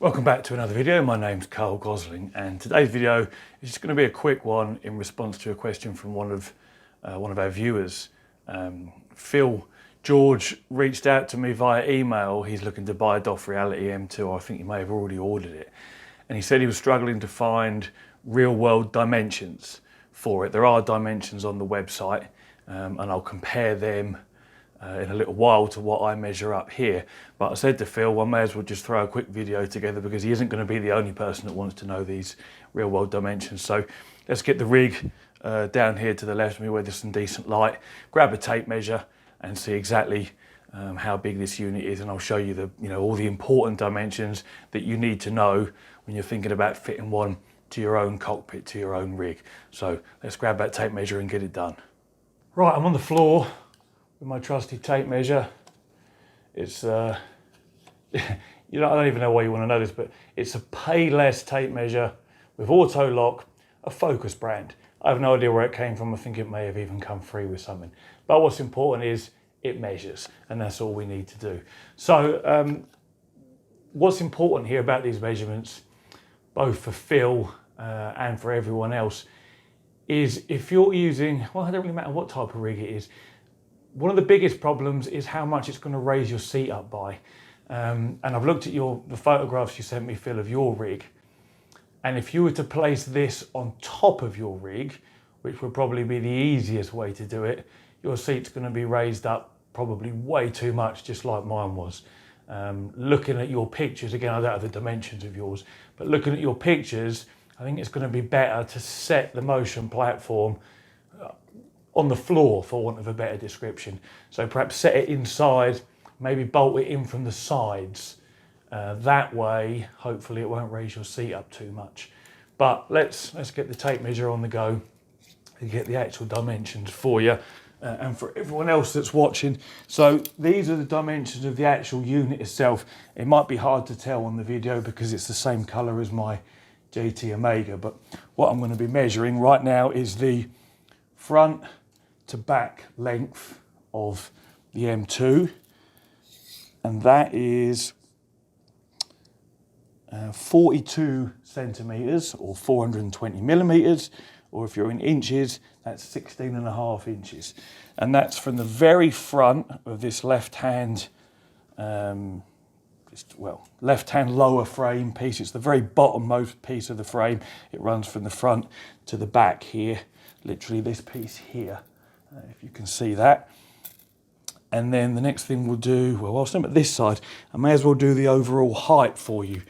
Welcome back to another video. My name's Carl Gosling, and today's video is just going to be a quick one in response to a question from one of our viewers. Phil George reached out to me via email. He's looking to buy a DOF Reality M2. I think he may have already ordered it, and he said he was struggling to find real-world dimensions for it. There are dimensions on the website, and I'll compare them in a little while to what I measure up here. But I said to Phil, I may as well just throw a quick video together because he isn't going to be the only person that wants to know these real world dimensions. So let's get the rig down here to the left of me where there's some decent light, grab a tape measure and see exactly how big this unit is, and I'll show you all the important dimensions that you need to know when you're thinking about fitting one to your own cockpit, to your own rig. So let's grab that tape measure and get it done. Right, I'm on the floor with my trusty tape measure. It's I don't even know why you want to know this, but it's a Payless tape measure with auto lock, a Focus brand. I have no idea where it came from. I think it may have even come free with something. But what's important is it measures, and that's all we need to do. So what's important here about these measurements, both for Phil and for everyone else, is if you're using, well, it doesn't really matter what type of rig it is, one of the biggest problems is how much it's going to raise your seat up by. And I've looked at the photographs you sent me, Phil, of your rig. And if you were to place this on top of your rig, which would probably be the easiest way to do it, your seat's going to be raised up probably way too much, just like mine was. Looking at your pictures, again, I don't have the dimensions of yours, but looking at your pictures, I think it's going to be better to set the motion platform on the floor, for want of a better description. So perhaps set it inside, maybe bolt it in from the sides. That way, hopefully it won't raise your seat up too much. But let's get the tape measure on the go and get the actual dimensions for you and for everyone else that's watching. So these are the dimensions of the actual unit itself. It might be hard to tell on the video because it's the same color as my GT Omega, but what I'm going to be measuring right now is the front to back length of the M2, and that is 42 centimeters or 420 millimeters, or if you're in inches, that's 16.5 inches. And that's from the very front of this left-hand left-hand lower frame piece. It's the very bottommost piece of the frame. It runs from the front to the back here, literally this piece here, if you can see that. And then the next thing we'll do, well, whilst I'm at this side, I may as well do the overall height for you.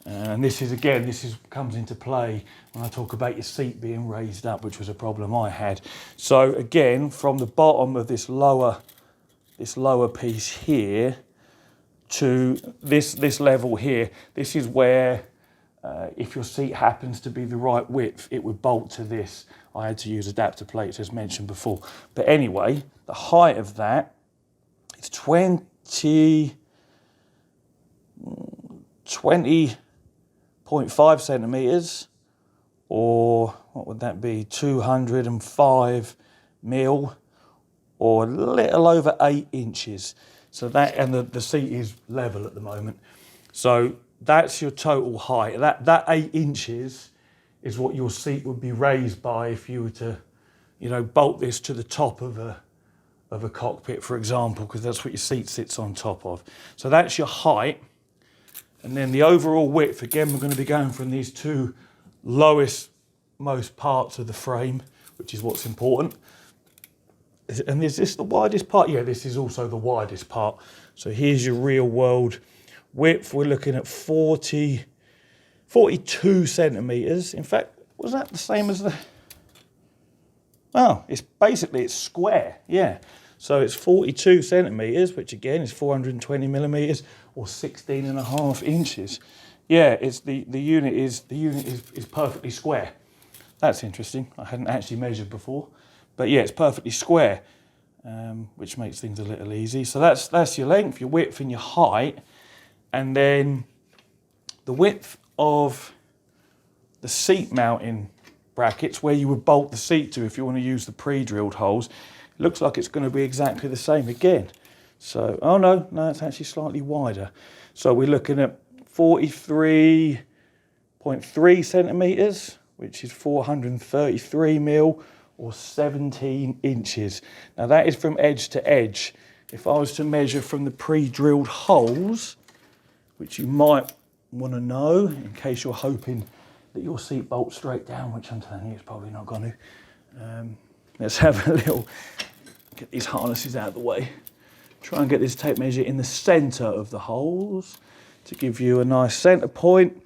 And this comes into play when I talk about your seat being raised up, which was a problem I had. So again, from the bottom of this lower piece here to this level here, this is where if your seat happens to be the right width, it would bolt to this. I had to use adapter plates as mentioned before. But anyway, the height of that is 20.5 centimeters, or what would that be, 205 mil, or a little over 8 inches. So that, and the seat is level at the moment. So that's your total height. That 8 inches is what your seat would be raised by if you were to, bolt this to the top of a cockpit, for example, because that's what your seat sits on top of. So that's your height. And then the overall width, again, we're going to be going from these two most parts of the frame, which is what's important. And is this the widest part? Yeah, this is also the widest part. So here's your real world width. We're looking at 42 centimeters. In fact, was that the same as the... Oh, it's square, yeah. So it's 42 centimeters, which again is 420 millimeters or 16.5 inches. Yeah, the unit is perfectly square. That's interesting. I hadn't actually measured before, but yeah, it's perfectly square, which makes things a little easy. So that's your length, your width, and your height, and then the width of the seat mounting brackets where you would bolt the seat to if you want to use the pre-drilled holes. It looks like it's going to be exactly the same again. So, oh no, it's actually slightly wider. So we're looking at 43.3 centimetres, which is 433 mil, or 17 inches. Now that is from edge to edge. If I was to measure from the pre-drilled holes, which you might want to know in case you're hoping that your seat bolts straight down, which I'm telling you it's probably not going to. Let's have a little, get these harnesses out of the way. Try and get this tape measure in the centre of the holes to give you a nice centre point.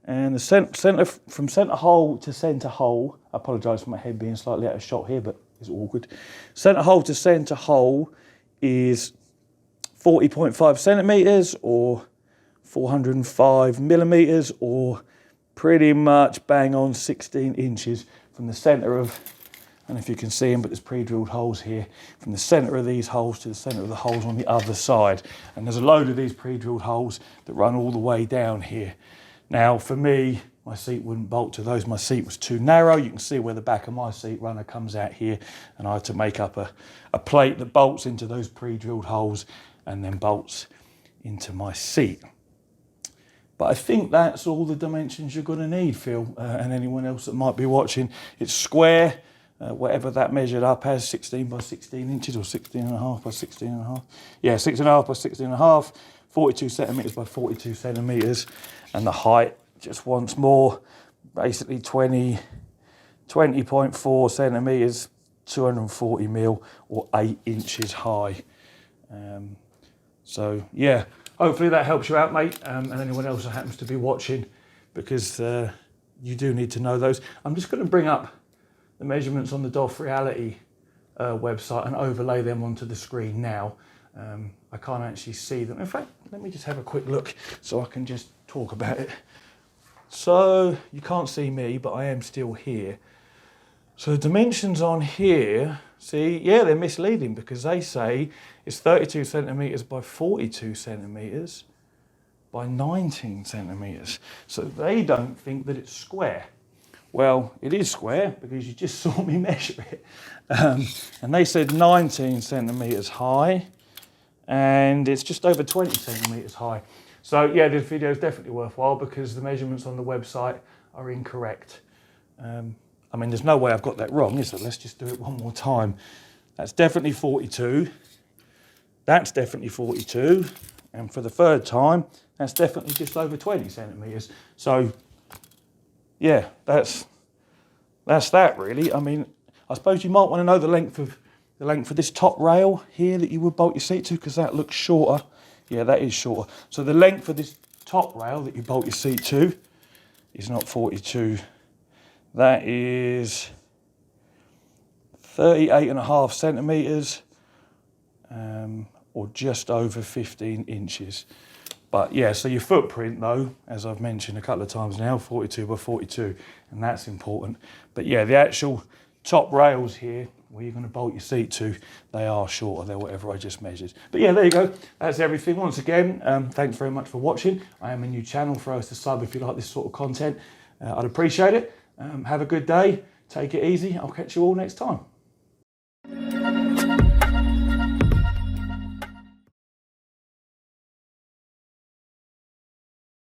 And the centre from centre hole to centre hole, I apologise for my head being slightly out of shot here, but it's awkward. Centre hole to centre hole is 40.5 centimetres, or 405 millimetres, or pretty much bang on 16 inches from the centre of, I don't know if you can see them, but there's pre-drilled holes here, from the centre of these holes to the centre of the holes on the other side. And there's a load of these pre-drilled holes that run all the way down here. Now for me, my seat wouldn't bolt to those. My seat was too narrow. You can see where the back of my seat runner comes out here, and I had to make up a plate that bolts into those pre-drilled holes and then bolts into my seat. But I think that's all the dimensions you're going to need, Phil, and anyone else that might be watching. It's square, whatever that measured up as, 16 by 16 inches, or 16.5 by 16.5. Yeah, 6.5 by 16.5, 42 centimetres by 42 centimetres. And the height, just once more, basically 20.4 centimetres, 240 mil, or 8 inches high. So yeah, hopefully that helps you out, mate, and anyone else that happens to be watching, because you do need to know those. I'm just going to bring up the measurements on the DOF Reality website and overlay them onto the screen now. I can't actually see them. In fact, let me just have a quick look so I can just talk about it. So you can't see me, but I am still here. So the dimensions on here, see, yeah, they're misleading, because they say it's 32 centimetres by 42 centimetres by 19 centimetres. So they don't think that it's square. Well, it is square, because you just saw me measure it. And they said 19 centimetres high, and it's just over 20 centimetres high. So yeah, this video is definitely worthwhile, because the measurements on the website are incorrect. I mean, there's no way I've got that wrong, is there? Let's just do it one more time. That's definitely 42. That's definitely 42. And for the third time, that's definitely just over 20 centimetres. So yeah, that's that really. I mean, I suppose you might want to know the length of this top rail here that you would bolt your seat to, because that looks shorter. Yeah, that is shorter. So the length of this top rail that you bolt your seat to is not 42. That is 38.5 centimetres, or just over 15 inches. But yeah, so your footprint though, as I've mentioned a couple of times now, 42 by 42, and that's important. But yeah, the actual top rails here, where you're going to bolt your seat to, they are shorter. They're whatever I just measured. But yeah, there you go. That's everything. Once again, thanks very much for watching. I am a new channel. Throw us a sub if you like this sort of content. I'd appreciate it. Have a good day. Take it easy. I'll catch you all next time.